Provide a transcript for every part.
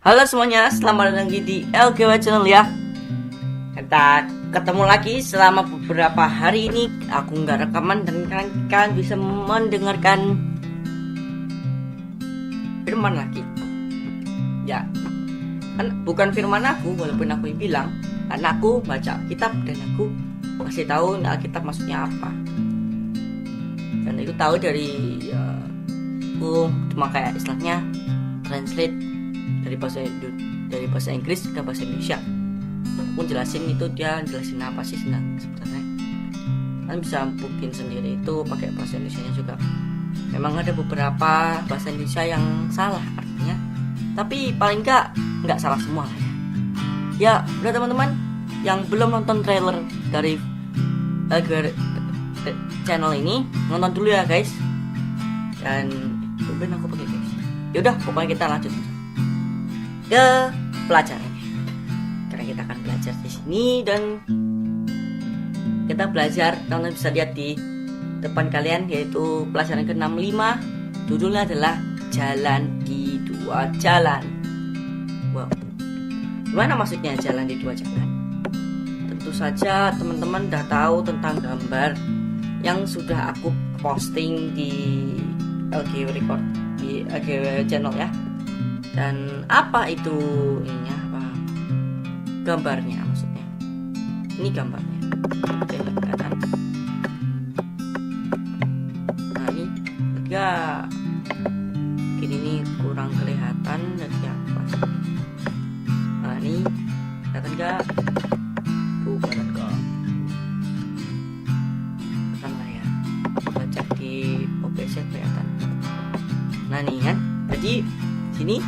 Halo semuanya, selamat datang di LGW Channel ya. Kita ketemu lagi selama beberapa hari ini. Aku nggak rekaman dan kalian bisa mendengarkan firman lagi. Ya, kan bukan firman aku, walaupun aku bilang, karena aku baca kitab dan aku masih tahu Alkitab maksudnya apa. Dan itu tahu dari aku cuma kayak istilahnya translate dari bahasa Inggris ke bahasa Indonesia. Aku jelasin itu, dia jelasin apa sih sebenarnya. Kan bisa buktiin sendiri itu pakai bahasa Indonesia juga. Memang ada beberapa bahasa Indonesia yang salah artinya, tapi paling nggak salah semua lah ya. Ya udah teman-teman yang belum nonton trailer dari channel ini, nonton dulu ya guys. Dan cobain aku pakai guys. Yaudah pokoknya kita lanjut ke pelajarannya, karena kita akan belajar di sini. Dan kita belajar, kalian bisa lihat di depan kalian, yaitu pelajaran ke-65. Judulnya adalah jalan di dua jalan. Wow, gimana maksudnya jalan di dua jalan? Tentu saja teman-teman udah tahu tentang gambar yang sudah aku posting di LGW Record, di LGW Channel ya. Dan apa itu ininya, apa gambarnya maksudnya? Ini gambarnya. Oke, kelihatan. Nah ini tiga. Gini nih kurang kelihatan dari apa. Nah ini kelihatan gak? Kelihatan gak? Kelihatan lah ya. Baca di OBS kelihatan. Nah nih kan. Jadi sini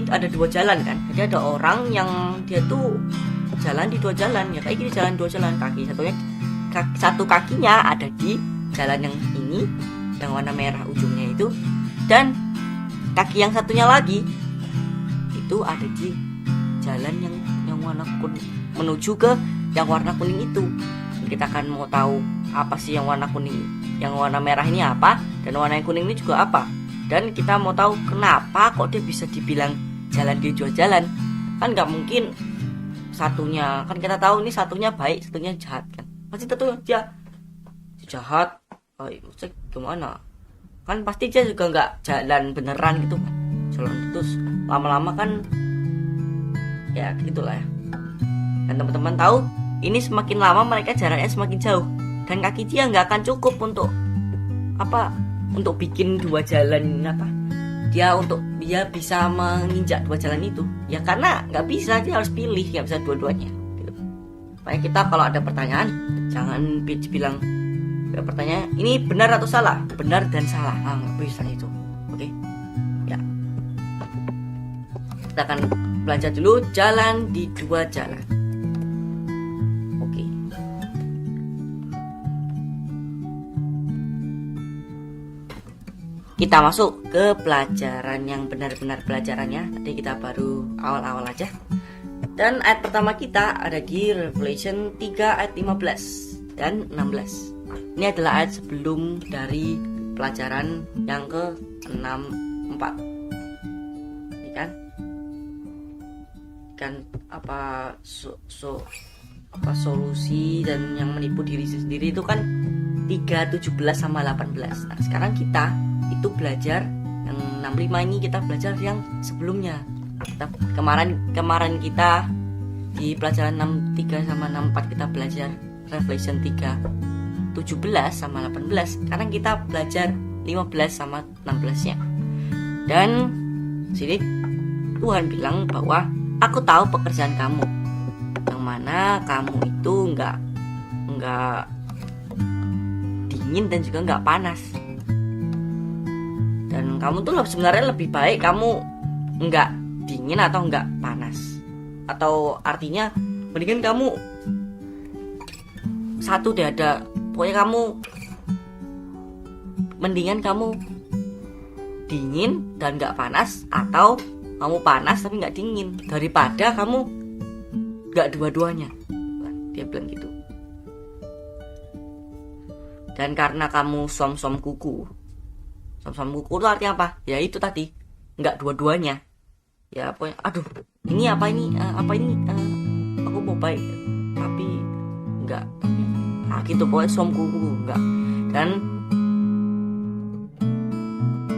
ada dua jalan kan. Jadi ada orang yang dia tuh jalan di dua jalan ya, kayak gini, jalan dua jalan. Satu kakinya ada di jalan yang ini yang warna merah ujungnya itu, dan kaki yang satunya lagi itu ada di jalan yang warna kuning menuju ke yang warna kuning itu. Dan kita akan mau tahu apa sih yang warna kuning, yang warna merah ini apa, dan warna yang kuning ini juga apa. Dan kita mau tahu kenapa kok dia bisa dibilang jalan di dua jalan. Kan nggak mungkin satunya, kan kita tahu ini satunya baik, satunya jahat kan. Pasti tentu dia jahat. Maksudnya gimana? Kan pasti dia juga nggak jalan beneran gitu kan. Jalan terus lama-lama kan ya gitulah ya. Dan teman-teman tahu, ini semakin lama mereka jaraknya semakin jauh, dan kaki dia nggak akan cukup untuk untuk bikin dua jalan dia bisa menginjak dua jalan itu ya, karena nggak bisa, dia harus pilih, nggak bisa dua-duanya gitu. Makanya kita kalau ada pertanyaan jangan bilang pertanyaan ini benar atau salah, benar dan salah, nggak bisa itu. Oke ya, kita akan belajar dulu jalan di dua jalan. Kita masuk ke pelajaran yang benar-benar pelajarannya. Tadi kita baru awal-awal aja. Dan ayat pertama kita ada di Revelation 3 ayat 15 dan 16. Ini adalah ayat sebelum dari pelajaran yang ke-64. Ini kan solusi dan yang menipu diri sendiri itu kan 3, 17 sama 18. Nah, sekarang kita itu belajar yang 65, ini kita belajar yang sebelumnya. Kemarin kita di pelajaran 63 sama 64 kita belajar Revelation 3 17 sama 18. Sekarang kita belajar 15 sama 16-nya. Dan sini Tuhan bilang bahwa aku tahu pekerjaan kamu, yang mana kamu itu enggak dingin dan juga enggak panas. Dan kamu tuh sebenarnya lebih baik kamu enggak dingin atau enggak panas. Atau artinya mendingan kamu satu deh, ada pokoknya kamu mendingan kamu dingin dan enggak panas, atau kamu panas tapi enggak dingin, daripada kamu enggak dua-duanya. Dia bilang gitu. Dan karena kamu som-som kuku Som-som kuku itu artinya apa? Ya itu tadi, nggak dua-duanya. Ya pokoknya, aduh, ini apa ini? Aku mau baik, tapi nggak. Nah gitu pokoknya som kuku nggak. Dan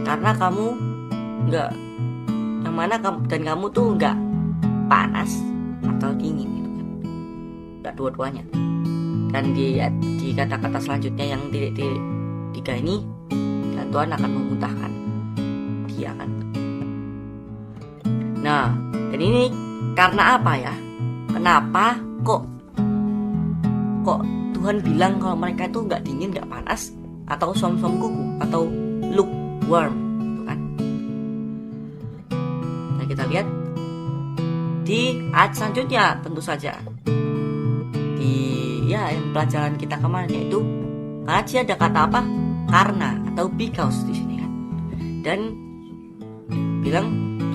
karena kamu nggak, yang mana kamu dan kamu tuh nggak panas atau dingin gitu kan, nggak dua-duanya. Dan di kata-kata selanjutnya yang tiga ini, dan Tuhan akan memuntahkan dia kan. Nah, dan ini karena apa ya? Kenapa kok Tuhan bilang kalau mereka itu nggak dingin, nggak panas, atau som-som kuku, atau lukewarm, gitu kan? Nah, kita lihat di ayat selanjutnya, tentu saja yang pelajaran kita kemarin, yaitu karena dia ada kata apa? Karena atau because di sini kan. Dan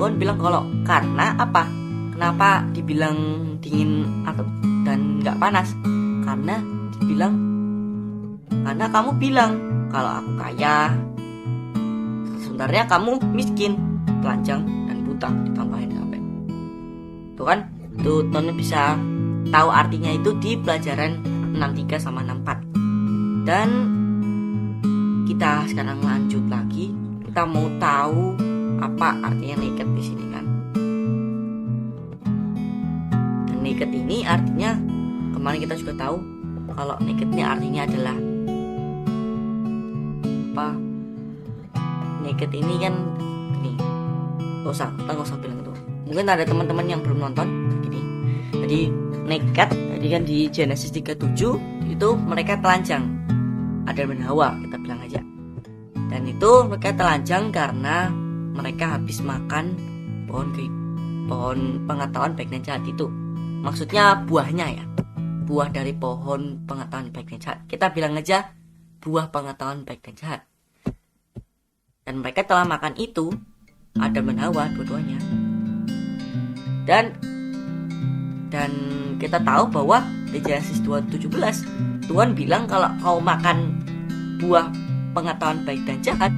Tuhan bilang kalau karena apa? Kenapa dibilang dingin atau dan nggak panas? Karena kamu bilang kalau aku kaya, sebenarnya kamu miskin, telanjang dan buta, ditambahin sampai. Tuh kan? Tuh Tuhan bisa tahu artinya itu di pelajaran 63 sama 64. Dan kita sekarang lanjut lagi. Kita mau tahu apa artinya naked di sini kan. Dan naked ini artinya, kemarin kita juga tahu kalau naked ini artinya adalah apa? Naked ini kan gini. Gak usah bilang itu. Mungkin ada teman-teman yang belum nonton gini. Jadi naked, jadi kan di Genesis 37 itu mereka telanjang, Adam dan Hawa kita bilang aja. Dan itu mereka telanjang karena mereka habis makan pohon pengetahuan baik dan jahat itu. Maksudnya buahnya ya, buah dari pohon pengetahuan baik dan jahat. Kita bilang aja buah pengetahuan baik dan jahat. Dan mereka telah makan itu, Adam dan Hawa dua-duanya. Dan kita tahu bahwa di Genesis 2:17 Tuhan bilang kalau kau makan buah pengetahuan baik dan jahat,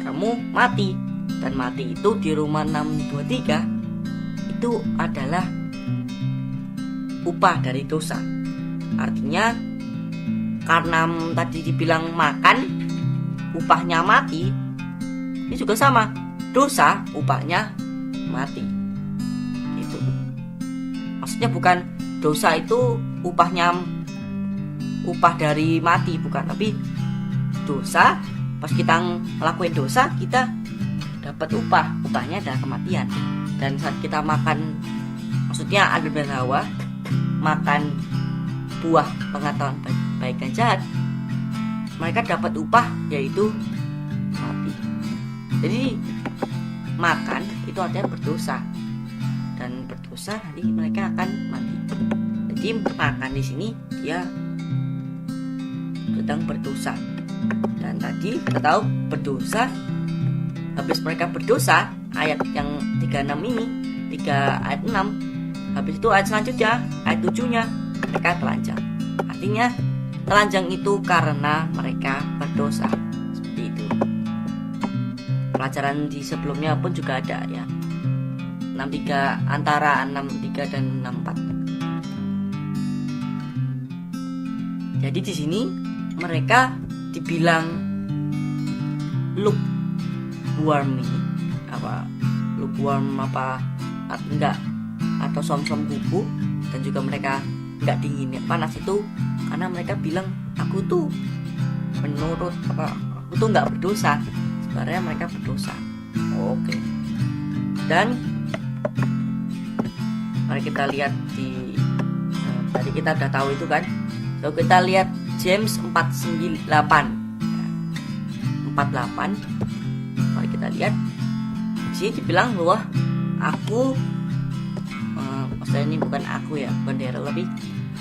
kamu mati. Dan mati itu di Roma 6:23 itu adalah upah dari dosa. Artinya karena tadi dibilang makan upahnya mati, ini juga sama, dosa upahnya mati. Itu maksudnya bukan dosa itu upah dari mati, bukan, tapi dosa pas kita ngelakuin dosa kita dapat upahnya adalah kematian. Dan saat kita makan, maksudnya Adam dan Hawa makan buah pengetahuan baik dan jahat, mereka dapat upah yaitu mati. Jadi makan itu artinya berdosa, dan berdosa nanti mereka akan mati. Jadi makan di sini dia sedang berdosa. Dan tadi kita tahu berdosa, habis mereka berdosa, ayat yang 36 ini, 3 ayat 6, habis itu ayat selanjutnya, ayat 7-nya, mereka telanjang. Artinya telanjang itu karena mereka berdosa. Seperti itu. Pelajaran di sebelumnya pun juga ada ya, 63, antara 63 dan 64. Jadi di sini mereka dibilang lukewarm ini apa? Lukewarm apa? Enggak, atau som-som kuku, dan juga mereka enggak dingin ya, panas itu karena mereka bilang aku tuh menurut aku tuh enggak berdosa. Sebenarnya mereka berdosa. Oke. Dan mari kita lihat di tadi kita udah tahu itu kan. So kita lihat James 4:48. Mari kita lihat. Di sini dibilang bahwa aku, maksudnya ini bukan aku ya, bendera, tapi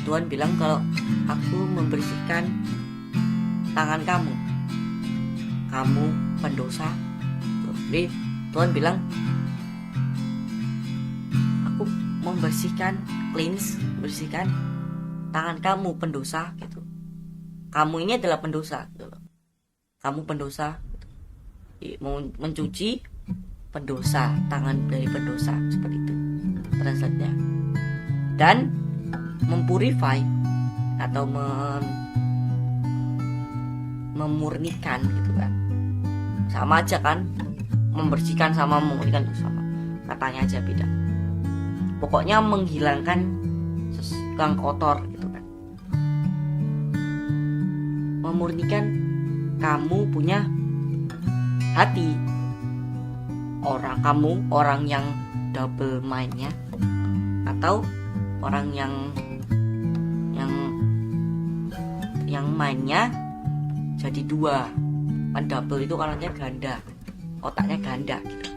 Tuhan bilang kalau aku membersihkan tangan kamu pendosa. Jadi Tuhan bilang aku bersihkan tangan kamu pendosa gitu. Kamu ini adalah pendosa gitu loh. Kamu pendosa gitu. mencuci pendosa, tangan dari pendosa, seperti itu translate-nya. Dan mempurify atau memurnikan gitu kan, sama aja kan, membersihkan sama memurnikan sama, katanya aja beda. Pokoknya menghilangkan yang kotor gitu kan. Memurnikan, kamu punya hati, orang yang double mindnya, atau orang yang mindnya jadi dua. Kan double itu orangnya ganda, otaknya ganda gitu,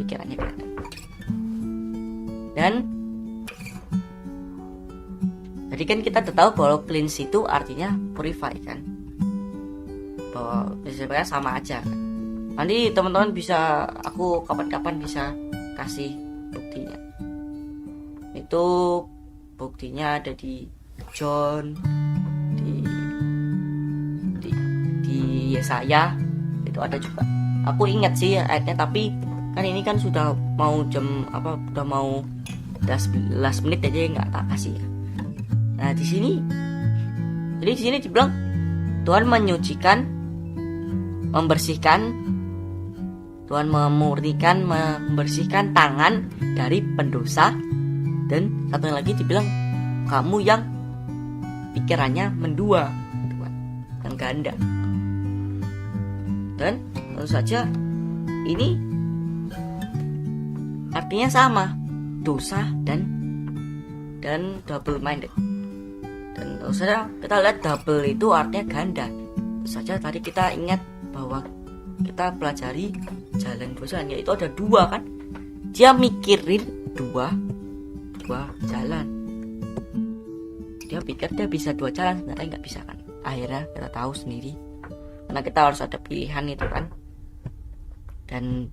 pikirannya ganda. Dan jadi kan kita tahu bahwa cleanse itu artinya purify kan, bahwa sebenarnya sama aja kan. Nanti teman-teman bisa, aku kapan-kapan bisa kasih buktinya. Itu buktinya ada di John, di Yesaya itu ada juga. Aku ingat sih ayatnya, tapi kan ini kan sudah mau udah mau 11 menit aja nggak tak kasih ya. Nah di sini dibilang Tuhan menyucikan, membersihkan, Tuhan memurnikan, membersihkan tangan dari pendosa. Dan satu lagi dibilang kamu yang pikirannya mendua, yang ganda. Dan tentu saja ini artinya sama, dosa dan double minded. Dan tentu saja kita lihat double itu artinya ganda. Tentu saja tadi kita ingat bahwa kita pelajari jalan dua jalan, yaitu ada dua kan. Dia mikirin dua jalan. Dia pikir dia bisa dua jalan, sebenarnya nggak bisa kan. Akhirnya kita tahu sendiri, karena kita harus ada pilihan itu kan. Dan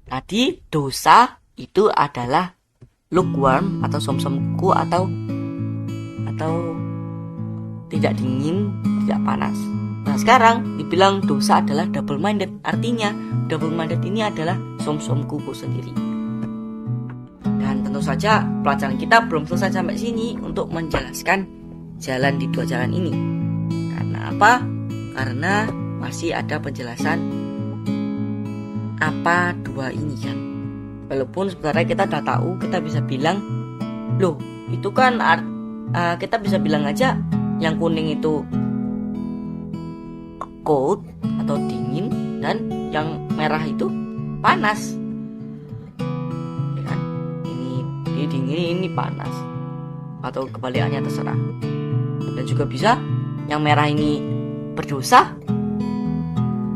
tadi dosa itu adalah lukewarm atau somsomku atau tidak dingin, tidak panas. Nah sekarang dibilang dosa adalah double minded, artinya double minded ini adalah somsomku sendiri. Dan tentu saja pelajaran kita belum selesai sampai sini untuk menjelaskan jalan di dua jalan ini. Karena apa? Karena masih ada penjelasan apa dua ini kan. Walaupun sebenarnya kita udah tahu, kita bisa bilang, loh itu kan kita bisa bilang aja yang kuning itu cold atau dingin, dan yang merah itu panas. Ya kan? Ini dingin, ini panas. Atau kebalikannya terserah. Dan juga bisa yang merah ini berdosa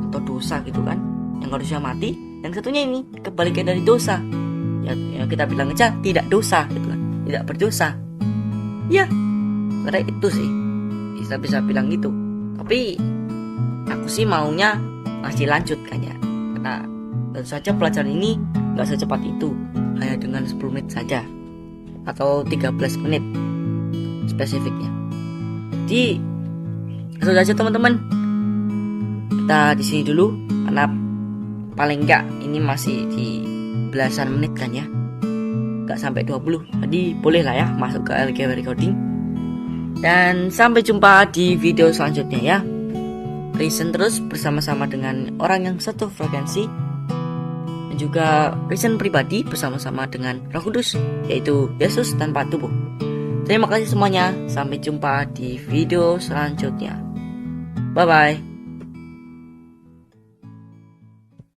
atau dosa gitu kan, yang harusnya mati. Yang satunya ini kebalikan dari dosa. Ya kita bilang aja tidak dosa gitu kan, tidak berdosa. Ya, sebenarnya itu sih kita bisa bilang gitu. Tapi aku sih maunya masih lanjut kan ya, karena tentu saja pelajaran ini nggak secepat itu, hanya dengan 10 menit saja atau 13 menit spesifiknya. Jadi itu saja teman-teman, kita di sini dulu karena paling enggak ini masih di belasan menit kan ya, nggak sampai 20. Jadi boleh lah ya masuk ke LGW Recording. Dan sampai jumpa di video selanjutnya ya. Listen terus bersama-sama dengan orang yang satu frekuensi, dan juga listen pribadi bersama-sama dengan Roh Kudus, yaitu Yesus tanpa tubuh. Terima kasih semuanya. Sampai jumpa di video selanjutnya. Bye bye.